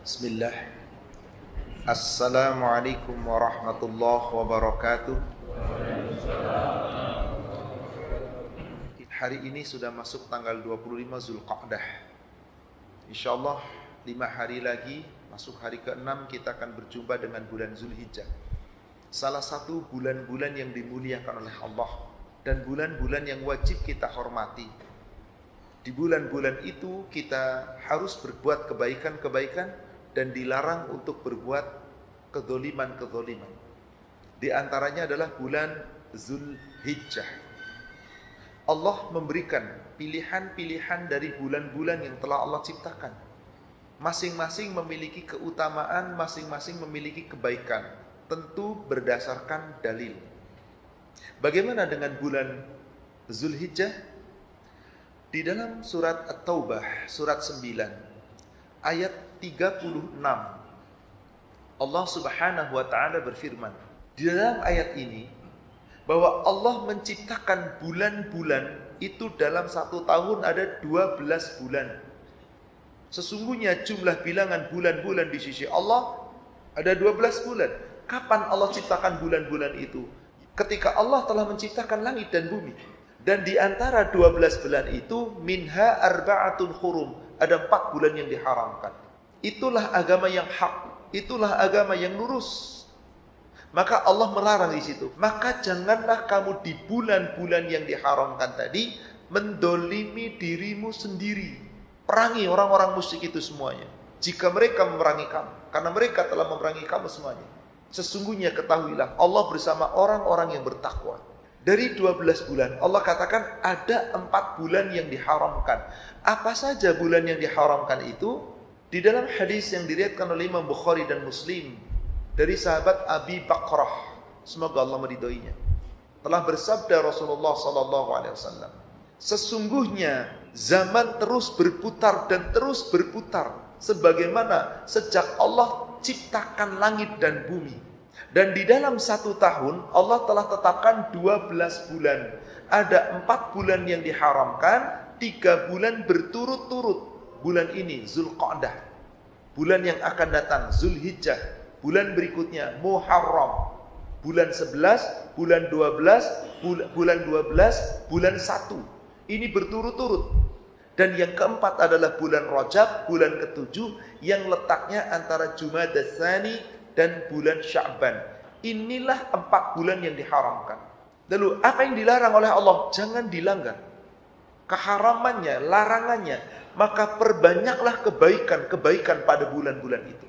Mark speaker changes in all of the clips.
Speaker 1: Bismillah. Assalamualaikum warahmatullahi wabarakatuh. Hari ini sudah masuk tanggal 25 Zulqa'dah. Insyaallah 5 hari lagi masuk hari ke-6 kita akan berjumpa dengan bulan Zulhijjah. Salah satu bulan-bulan yang dimuliakan oleh Allah dan bulan-bulan yang wajib kita hormati. Di bulan-bulan itu kita harus berbuat kebaikan-kebaikan dan dilarang untuk berbuat kezaliman-kezaliman. Di antaranya adalah bulan Zulhijjah. Allah memberikan pilihan-pilihan dari bulan-bulan yang telah Allah ciptakan. Masing-masing memiliki keutamaan, masing-masing memiliki kebaikan. Tentu berdasarkan dalil. Bagaimana dengan bulan Zulhijjah? Di dalam surat At-Taubah, surat 9, ayat 36, Allah Subhanahu wa ta'ala berfirman, di dalam ayat ini, bahwa Allah menciptakan bulan-bulan itu dalam satu tahun ada 12 bulan. Sesungguhnya jumlah bilangan bulan-bulan di sisi Allah ada 12 bulan. Kapan Allah ciptakan bulan-bulan itu? Ketika Allah telah menciptakan langit dan bumi. Dan di antara 12 bulan itu minha arba'atul hurum, ada 4 bulan yang diharamkan. Itulah agama yang hak, itulah agama yang lurus. Maka Allah melarang di situ. Maka janganlah kamu di bulan-bulan yang diharamkan tadi mendolimi dirimu sendiri. Perangi orang-orang musyrik itu semuanya. Jika mereka memerangi kamu, karena mereka telah memerangi kamu semuanya. Sesungguhnya ketahuilah Allah bersama orang-orang yang bertakwa. Dari 12 bulan, Allah katakan ada 4 bulan yang diharamkan. Apa saja bulan yang diharamkan itu? Di dalam hadis yang diriwayatkan oleh Imam Bukhari dan Muslim dari sahabat Abi Bakrah, semoga Allah meridhoinya, telah bersabda Rasulullah SAW, sesungguhnya zaman terus berputar dan terus berputar, sebagaimana sejak Allah ciptakan langit dan bumi. Dan di dalam 1 tahun Allah telah tetapkan 12 bulan. Ada 4 bulan yang diharamkan, 3 bulan berturut-turut. Bulan ini Zulqa'dah, bulan yang akan datang Zulhijjah, bulan berikutnya Muharram, bulan 11, bulan 12, bulan 12, bulan 1. Ini berturut-turut. Dan yang keempat adalah bulan Rajab, bulan ke-7 yang letaknya antara Jumada Tsani dan bulan Sya'ban. Inilah 4 bulan yang diharamkan. Lalu apa yang dilarang oleh Allah? Jangan dilanggar. Keharamannya, larangannya, maka perbanyaklah kebaikan-kebaikan pada bulan-bulan itu.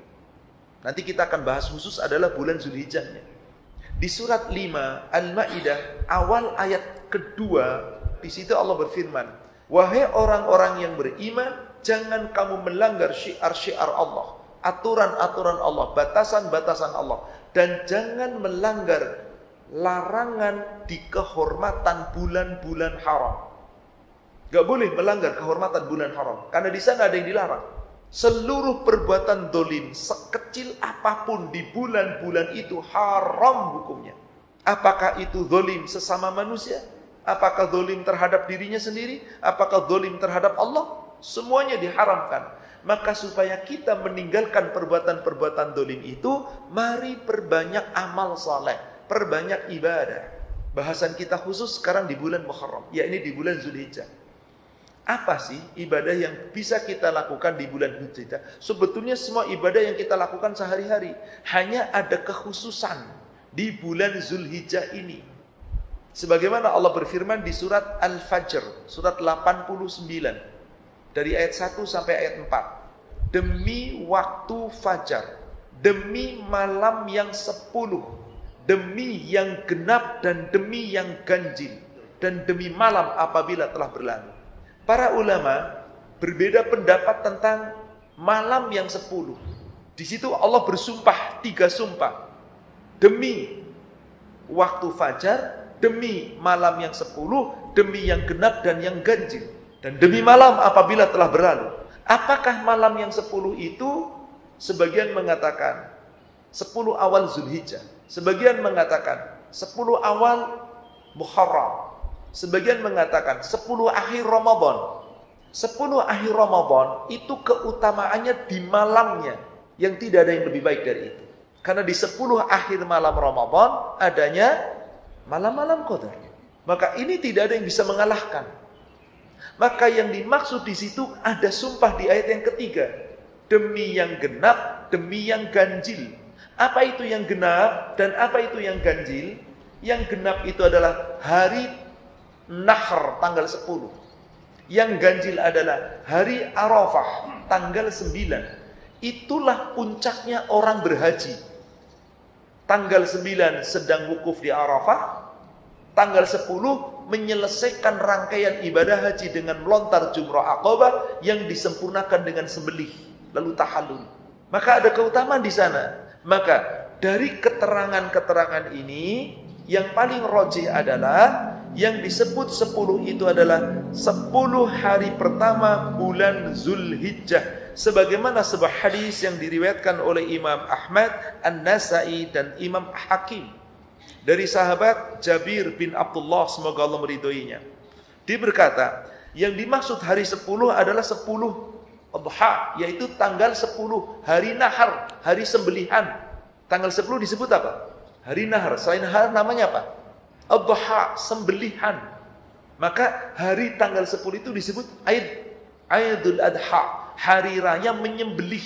Speaker 1: Nanti kita akan bahas khusus adalah bulan Zulhijjahnya. Di surat 5 Al-Maidah awal ayat kedua, di situ Allah berfirman, wahai orang-orang yang beriman, jangan kamu melanggar syiar-syiar Allah, aturan-aturan Allah, batasan-batasan Allah, dan jangan melanggar larangan di kehormatan bulan-bulan haram. Gak boleh melanggar kehormatan bulan haram, karena di sana ada yang dilarang. Seluruh perbuatan dolim sekecil apapun di bulan-bulan itu haram hukumnya. Apakah itu dolim sesama manusia? Apakah dolim terhadap dirinya sendiri? Apakah dolim terhadap Allah? Semuanya diharamkan. Maka supaya kita meninggalkan perbuatan-perbuatan dolim itu, mari perbanyak amal saleh, perbanyak ibadah. Bahasan kita khusus sekarang di bulan Muharram, yakni di bulan Zulhijjah. Apa sih ibadah yang bisa kita lakukan di bulan Zulhijjah? Sebetulnya semua ibadah yang kita lakukan sehari-hari, hanya ada kekhususan di bulan Zulhijjah ini. Sebagaimana Allah berfirman di surat Al-Fajr, surat 89. Dari ayat 1 sampai ayat 4. Demi waktu fajar, demi malam yang 10, demi yang genap dan demi yang ganjil, dan demi malam apabila telah berlalu. Para ulama berbeda pendapat tentang malam yang 10. Di situ Allah bersumpah 3 sumpah. Demi waktu fajar, demi malam yang 10, demi yang genap dan yang ganjil, dan demi malam apabila telah berlalu. Apakah malam yang 10 itu? Sebagian mengatakan 10 awal Zulhijjah, sebagian mengatakan 10 awal Muharram, sebagian mengatakan 10 akhir Ramadan. 10 akhir Ramadan itu keutamaannya di malamnya. Yang tidak ada yang lebih baik dari itu. Karena di 10 akhir malam Ramadan adanya malam-malam Qadar. Maka ini tidak ada yang bisa mengalahkan. Maka yang dimaksud di situ ada sumpah di ayat yang ketiga. Demi yang genap, demi yang ganjil. Apa itu yang genap dan apa itu yang ganjil? Yang genap itu adalah hari Nahr tanggal 10. Yang ganjil adalah hari Arafah tanggal 9. Itulah puncaknya orang berhaji. Tanggal 9 sedang wukuf di Arafah. Tanggal 10 menyelesaikan rangkaian ibadah haji dengan melontar jumrah Aqabah yang disempurnakan dengan sembelih lalu tahallul. Maka ada keutamaan di sana. Maka dari keterangan-keterangan ini yang paling rajih adalah yang disebut 10 itu adalah 10 hari pertama bulan Zulhijjah. Sebagaimana sebuah hadis yang diriwayatkan oleh Imam Ahmad, An-Nasai dan Imam Hakim dari sahabat Jabir bin Abdullah, semoga Allah meridhoinya. Dia berkata, yang dimaksud hari 10 adalah 10 Adha, yaitu tanggal 10 hari Nahar, hari sembelihan. Tanggal 10 disebut apa? Hari Nahar. Selain Nahar namanya apa? Adha, sembelihan. Maka hari tanggal 10 itu disebut Aidul Adha, hari raya menyembelih.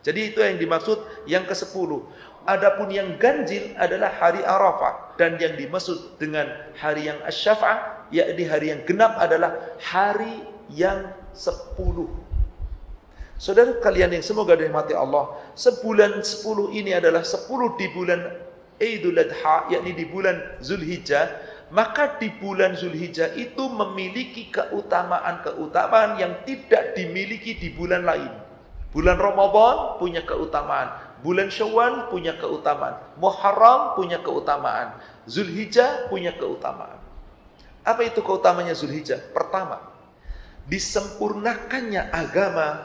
Speaker 1: Jadi itu yang dimaksud yang ke-10. Adapun yang ganjil adalah hari Arafah, dan yang dimaksud dengan hari yang asy-syaf'ah, yakni hari yang genap adalah hari yang 10. Saudara kalian yang semoga dirahmati Allah, sebulan 10 ini adalah 10 di bulan Idul Adha, yakni di bulan Zulhijjah. Maka di bulan Zulhijjah itu memiliki keutamaan-keutamaan yang tidak dimiliki di bulan lain. Bulan Ramadan punya keutamaan, bulan Syawal punya keutamaan, Muharram punya keutamaan, Zulhijjah punya keutamaan. Apa itu keutamanya Zulhijjah? Pertama, disempurnakannya agama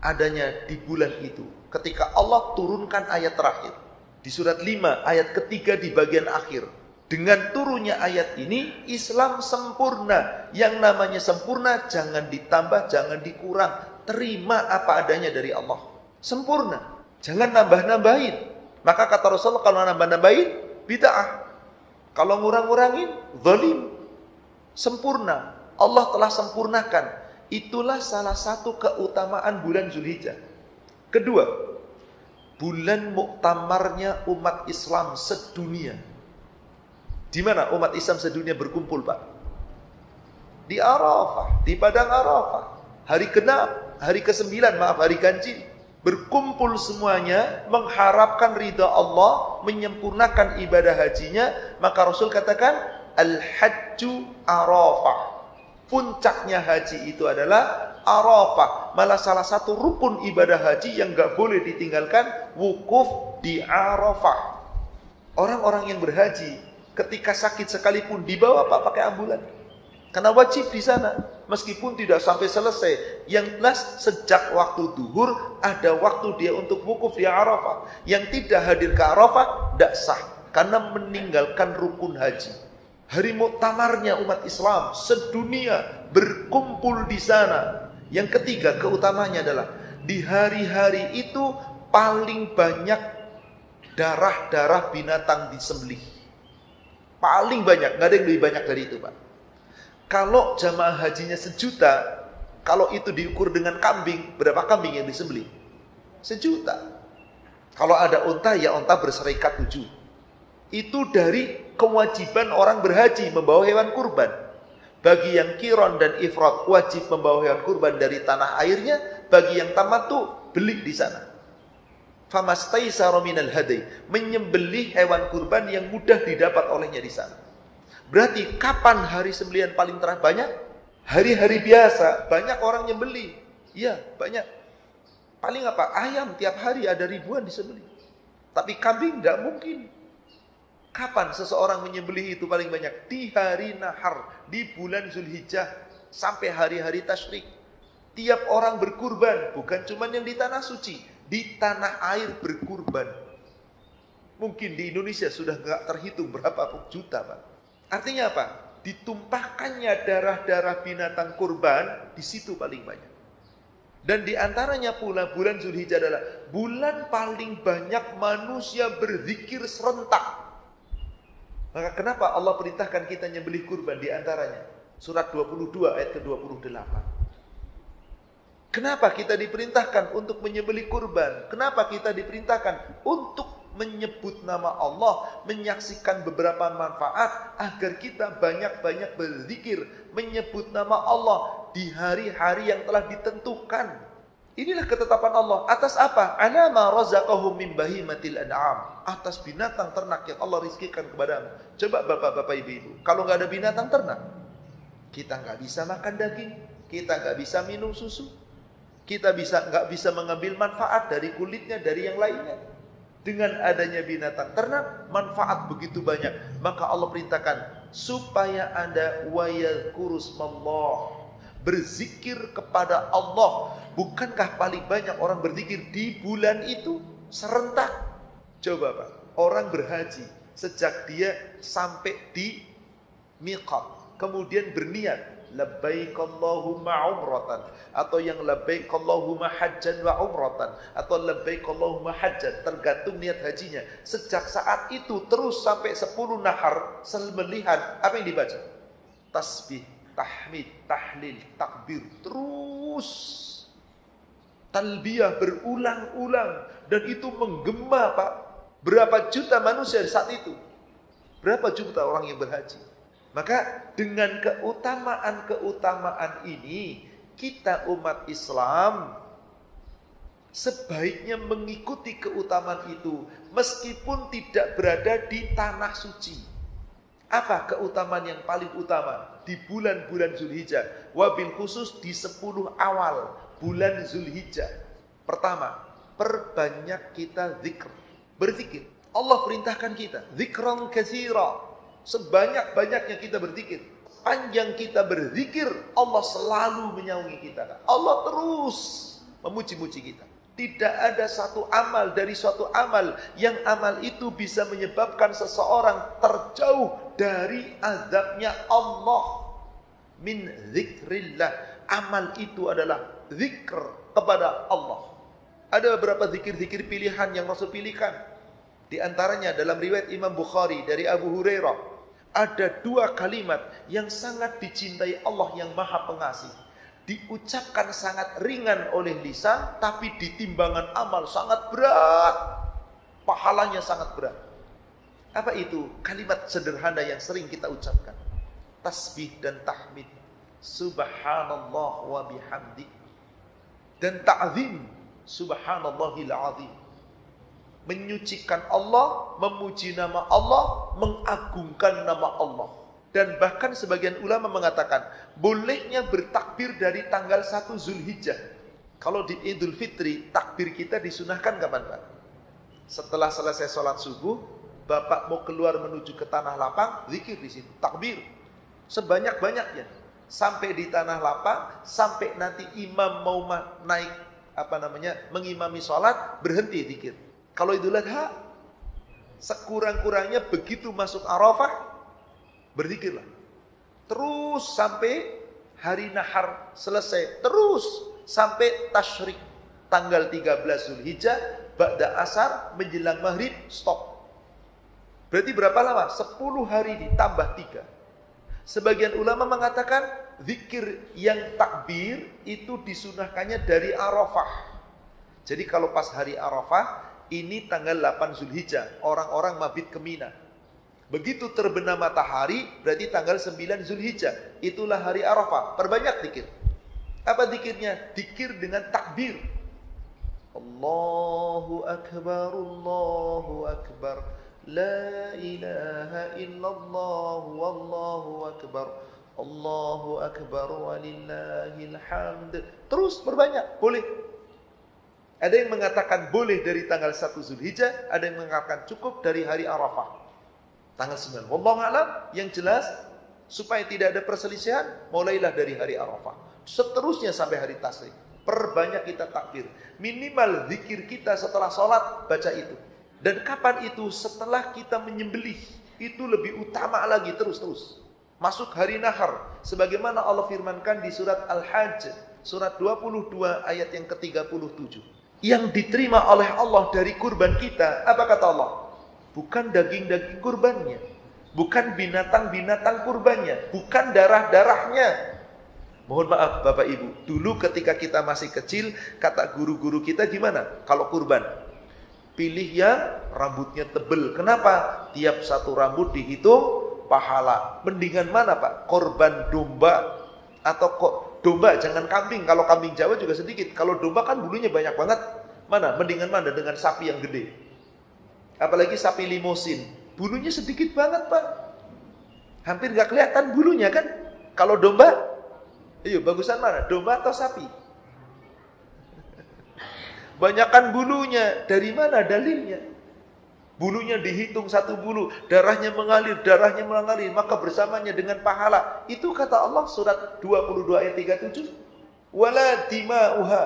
Speaker 1: adanya di bulan itu. Ketika Allah turunkan ayat terakhir di surat 5 ayat ketiga di bagian akhir. Dengan turunnya ayat ini, Islam sempurna. Yang namanya sempurna, jangan ditambah, jangan dikurang. Terima apa adanya dari Allah. Sempurna. Jangan nambah-nambahin. Maka kata Rasulullah, kalau nambah-nambahin, bid'ah. Kalau ngurang-ngurangin, zalim. Sempurna. Allah telah sempurnakan. Itulah salah satu keutamaan bulan Zulhijjah. Kedua, bulan muktamarnya umat Islam sedunia. Di mana umat Islam sedunia berkumpul, Pak? Di Arafah, di padang Arafah. Hari genap, hari ke-9, hari ganjil. Berkumpul semuanya mengharapkan ridha Allah, menyempurnakan ibadah hajinya. Maka Rasul katakan, Al-Hajju Arafah. Puncaknya haji itu adalah Arafah. Malah salah satu rukun ibadah haji yang gak boleh ditinggalkan, wukuf di Arafah. Orang-orang yang berhaji ketika sakit sekalipun dibawa Pak pakai ambulan. Karena wajib di sana. Meskipun tidak sampai selesai. Yang jelas sejak waktu duhur ada waktu dia untuk wukuf di Arafah. Yang tidak hadir ke Arafah tidak sah. Karena meninggalkan rukun haji. Hari muktamarnya umat Islam sedunia berkumpul di sana. Yang ketiga keutamanya adalah di hari-hari itu paling banyak darah-darah binatang disembelih. Paling banyak, nggak ada yang lebih banyak dari itu, Pak. Kalau jamaah hajinya 1 juta, kalau itu diukur dengan kambing, berapa kambing yang disembelih? 1 juta. Kalau ada unta, ya unta berserikat 7. Itu dari kewajiban orang berhaji membawa hewan kurban. Bagi yang kiron dan ifrat wajib membawa hewan kurban dari tanah airnya. Bagi yang tamattu beli di sana. Famastaisara minal hadi, menyembelih hewan kurban yang mudah didapat olehnya di sana. Berarti kapan hari sembelihan paling banyak? Hari-hari biasa banyak orang nyembelih. Iya, banyak. Paling apa? Ayam tiap hari ada ribuan disembelih. Tapi kambing tidak mungkin. Kapan seseorang menyembelih itu paling banyak? Di hari Nahar, di bulan Zulhijjah sampai hari-hari tasyrik. Tiap orang berkurban, bukan cuma yang di tanah suci. Di tanah air berkurban. Mungkin di Indonesia sudah gak terhitung berapa juta, Pak. Artinya apa? Ditumpahkannya darah-darah binatang kurban di situ paling banyak. Dan di antaranya pula bulan Zulhijjah adalah bulan paling banyak manusia berzikir serentak. Maka kenapa Allah perintahkan kita nyembelih kurban di antaranya? Surat 22 ayat ke-28. Kenapa kita diperintahkan untuk menyembelih kurban? Kenapa kita diperintahkan untuk menyebut nama Allah, menyaksikan beberapa manfaat agar kita banyak-banyak berzikir, menyebut nama Allah di hari-hari yang telah ditentukan. Inilah ketetapan Allah. Atas apa? Ala ma razaqahum min bahimatil an'am. Atas binatang ternak yang Allah rizkikan kepadamu. Coba bapak-bapak ibu-ibu, kalau nggak ada binatang ternak, kita nggak bisa makan daging, kita nggak bisa minum susu, kita nggak bisa mengambil manfaat dari kulitnya, dari yang lainnya. Dengan adanya binatang ternak, manfaat begitu banyak. Maka Allah perintahkan supaya Anda wayadhkurusmallah, berzikir kepada Allah. Bukankah paling banyak orang berzikir di bulan itu serentak? Coba Pak, orang berhaji sejak dia sampai di miqat, kemudian berniat labbaik Allahumma umratan, atau yang labbaik Allahumma hajjan wa umratan, atau labbaik Allahumma hajjan, tergantung niat hajinya. Sejak saat itu terus sampai 10 nahar sembelihan, apa yang dibaca? Tasbih, tahmid, tahlil, takbir, terus talbiyah berulang-ulang, dan itu menggema Pak. Berapa juta manusia saat itu? Berapa juta orang yang berhaji? Maka dengan keutamaan-keutamaan ini, kita umat Islam sebaiknya mengikuti keutamaan itu meskipun tidak berada di tanah suci. Apa keutamaan yang paling utama di bulan-bulan Zulhijjah? Wabil khusus di 10 awal bulan Zulhijjah. Pertama, perbanyak kita zikr, berzikir. Allah perintahkan kita zikran katsira. Sebanyak-banyaknya kita berzikir. Panjang kita berzikir, Allah selalu menyaungi kita. Allah terus memuji-muji kita. Tidak ada satu amal dari suatu amal yang amal itu bisa menyebabkan seseorang terjauh dari azabnya Allah. Min zikrillah. Amal itu adalah zikr kepada Allah. Ada beberapa zikir-zikir pilihan yang Rasul pilihkan. Di antaranya dalam riwayat Imam Bukhari dari Abu Hurairah, ada 2 kalimat yang sangat dicintai Allah yang Maha Pengasih. Diucapkan sangat ringan oleh lisan, tapi di timbangan amal sangat berat. Pahalanya sangat berat. Apa itu? Kalimat sederhana yang sering kita ucapkan. Tasbih dan tahmid. Subhanallah wa bihamdi. Dan ta'zim. Subhanallahil azim. Menyucikan Allah, memuji nama Allah, mengagungkan nama Allah. Dan bahkan sebagian ulama mengatakan bolehnya bertakbir dari tanggal 1 Zulhijjah. Kalau di Idul Fitri, takbir kita disunahkan kapan Pak? Setelah selesai sholat subuh, Bapak mau keluar menuju ke tanah lapang, zikir di situ, takbir sebanyak-banyaknya sampai di tanah lapang, sampai nanti imam mau naik mengimami sholat, berhenti zikir. Kalau Idul Adha, sekurang-kurangnya begitu masuk Arafah, berzikirlah. Terus sampai hari nahar selesai. Terus sampai tasyrik. Tanggal 13 Zulhijjah, ba'da asar, menjelang maghrib, stop. Berarti berapa lama? 10 hari ditambah 3. Sebagian ulama mengatakan, zikir yang takbir itu disunahkannya dari Arafah. Jadi kalau pas hari Arafah, ini tanggal 8 Zulhijjah, orang-orang mabit ke Mina. Begitu terbenam matahari, berarti tanggal 9 Zulhijjah. Itulah hari Arafah. Perbanyak zikir. Apa zikirnya? Zikir dengan takbir. Allahu Akbar, Allahu Akbar. La ilaha illallah, wallahu Akbar. Allahu Akbar, walillahil hamd. Terus berbanyak, boleh. Ada yang mengatakan boleh dari tanggal 1 Zulhijjah, ada yang mengatakan cukup dari hari Arafah. Tanggal 9. Wallahu a'lam, yang jelas supaya tidak ada perselisihan, mulailah dari hari Arafah. Seterusnya sampai hari Tasyrik. Perbanyak kita takbir. Minimal zikir kita setelah sholat, baca itu. Dan kapan itu? Setelah kita menyembelih. Itu lebih utama lagi, terus-terus. Masuk hari nahar. Sebagaimana Allah firmankan di surat Al-Hajj. surat 22 ayat yang ke-37. Yang diterima oleh Allah dari kurban kita, apa kata Allah? Bukan daging-daging kurbannya, bukan binatang-binatang kurbannya, bukan darah-darahnya. Mohon maaf Bapak Ibu, dulu ketika kita masih kecil, kata guru-guru kita gimana? Kalau kurban, pilih yang rambutnya tebel. Kenapa? Tiap satu rambut dihitung pahala. Mendingan mana Pak? Korban domba atau domba, jangan kambing. Kalau kambing Jawa juga sedikit. Kalau domba kan bulunya banyak banget. Mana? Mendingan mana? Dengan sapi yang gede. Apalagi sapi limosin, bulunya sedikit banget Pak. Hampir gak kelihatan bulunya kan? Kalau domba, ayo bagusan mana? Domba atau sapi? Banyakan bulunya. Dari mana dalilnya? Bulunya dihitung satu bulu, darahnya mengalir, maka bersamanya dengan pahala. Itu kata Allah surat 22 ayat 37. Wala dima'uha,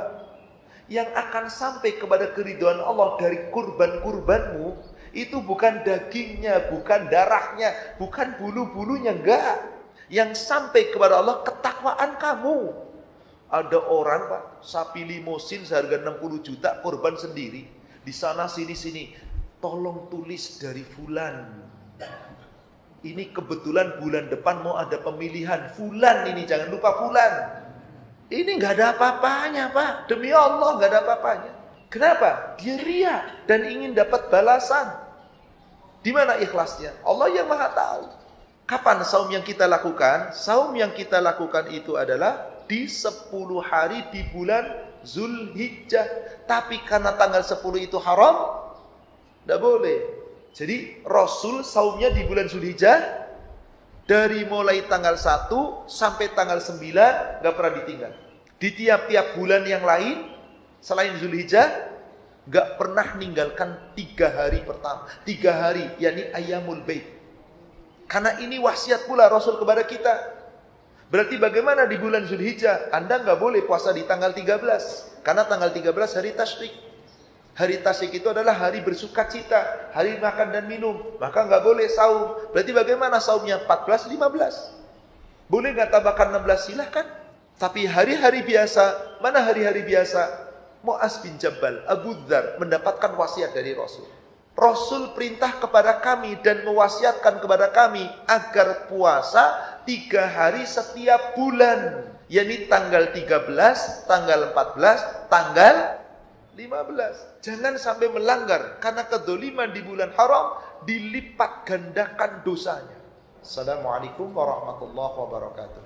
Speaker 1: yang akan sampai kepada keridhaan Allah dari kurban-kurbanmu, itu bukan dagingnya, bukan darahnya, bukan bulu-bulunya, enggak. Yang sampai kepada Allah ketakwaan kamu. Ada orang Pak, sapi limosin seharga 60 juta, korban sendiri. Di sana sini-sini. Tolong tulis dari fulan. Ini kebetulan bulan depan mau ada pemilihan. Fulan ini, jangan lupa fulan. Ini gak ada apa-apanya Pak. Demi Allah gak ada apa-apanya. Kenapa? Dia ria dan ingin dapat balasan. Di mana ikhlasnya? Allah yang maha tahu. Kapan saum yang kita lakukan? Saum yang kita lakukan itu adalah di 10 hari di bulan Zulhijjah. Tapi karena tanggal 10 itu haram, tidak boleh. Jadi Rasul saumnya di bulan Zulhijjah, dari mulai tanggal 1 sampai tanggal 9 gak pernah ditinggal. Di tiap-tiap bulan yang lain selain Zulhijjah gak pernah ninggalkan 3 hari pertama. 3 hari, yakni Ayyamul Bait. Karena ini wasiat pula Rasul kepada kita. Berarti bagaimana di bulan Zulhijjah? Anda gak boleh puasa di tanggal 13. Karena tanggal 13 hari Tasyrik. Hari Tasyrik itu adalah hari bersuka cita, hari makan dan minum. Maka nggak boleh saum. Berarti bagaimana saumnya? 14, 15. Boleh nggak tambahkan 16? Silahkan. Tapi hari-hari biasa, mana hari-hari biasa? Mu'az bin Jabal, Abu Dzar mendapatkan wasiat dari Rasul. Rasul perintah kepada kami dan mewasiatkan kepada kami agar puasa 3 hari setiap bulan. Yakni tanggal 13, tanggal 14, tanggal 15. Jangan sampai melanggar, karena kedzaliman di bulan haram dilipat gandakan dosanya. Assalamualaikum warahmatullahi wabarakatuh.